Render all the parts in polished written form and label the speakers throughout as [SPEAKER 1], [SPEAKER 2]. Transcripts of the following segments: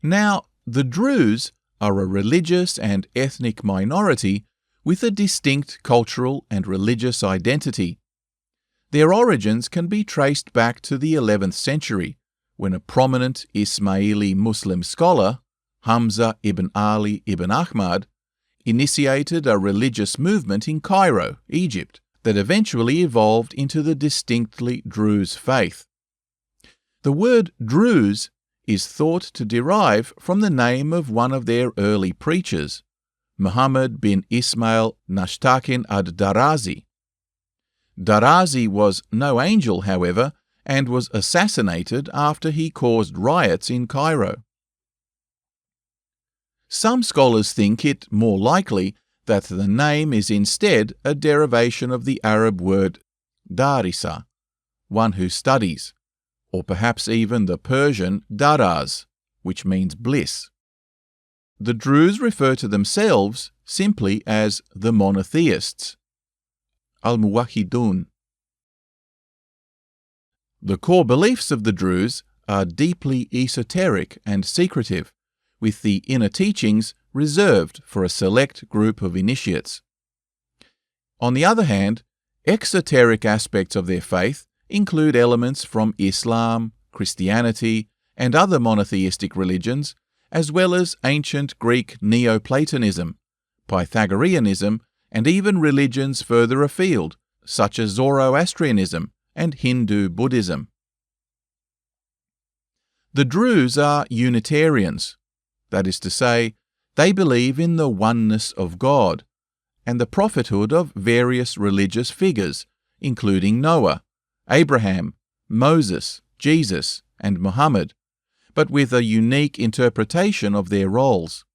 [SPEAKER 1] Now, the Druze are a religious and ethnic minority with a distinct cultural and religious identity. Their origins can be traced back to the 11th century, when a prominent Ismaili Muslim scholar, Hamza ibn Ali ibn Ahmad, initiated a religious movement in Cairo, Egypt, that eventually evolved into the distinctly Druze faith. The word Druze is thought to derive from the name of one of their early preachers, Muhammad bin Ismail Nashtakin ad-Darazi. Darazi was no angel, however, and was assassinated after he caused riots in Cairo. Some scholars think it more likely that the name is instead a derivation of the Arab word darisa, one who studies, or perhaps even the Persian daraz, which means bliss. The Druze refer to themselves simply as the monotheists, al-Muwahhidun. The core beliefs of the Druze are deeply esoteric and secretive, with the inner teachings reserved for a select group of initiates. On the other hand, exoteric aspects of their faith include elements from Islam, Christianity, and other monotheistic religions, as well as ancient Greek Neoplatonism, Pythagoreanism, and even religions further afield, such as Zoroastrianism and Hindu Buddhism. The Druze are Unitarians, that is to say, they believe in the oneness of God and the prophethood of various religious figures, including Noah, Abraham, Moses, Jesus, and Muhammad, but with a unique interpretation of their roles.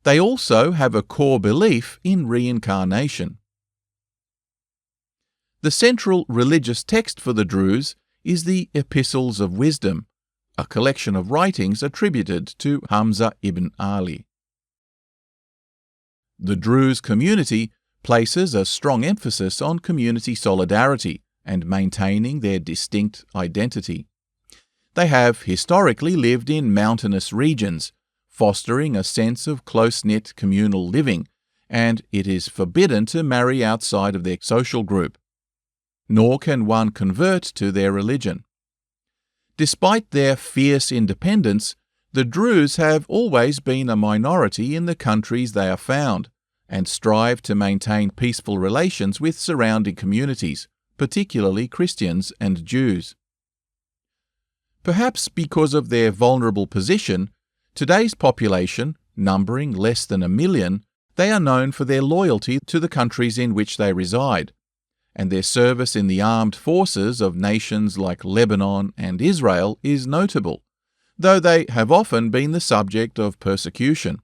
[SPEAKER 1] They also have a core belief in reincarnation. The central religious text for the Druze is the Epistles of Wisdom, a collection of writings attributed to Hamza ibn Ali. The Druze community places a strong emphasis on community solidarity and maintaining their distinct identity. They have historically lived in mountainous regions, fostering a sense of close-knit communal living, and it is forbidden to marry outside of their social group, nor can one convert to their religion. Despite their fierce independence, the Druze have always been a minority in the countries they are found, and strive to maintain peaceful relations with surrounding communities, particularly Christians and Jews. Perhaps because of their vulnerable position, today's population, numbering less than 1 million, they are known for their loyalty to the countries in which they reside, and their service in the armed forces of nations like Lebanon and Israel is notable, though they have often been the subject of persecution,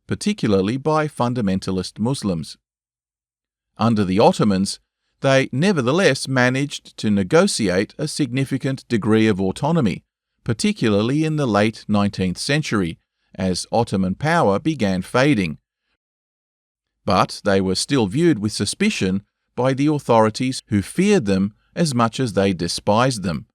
[SPEAKER 1] particularly by fundamentalist Muslims. Under the Ottomans, they nevertheless managed to negotiate a significant degree of autonomy, particularly in the late 19th century, as Ottoman power began fading. But they were still viewed with suspicion by the authorities who feared them as much as they despised them,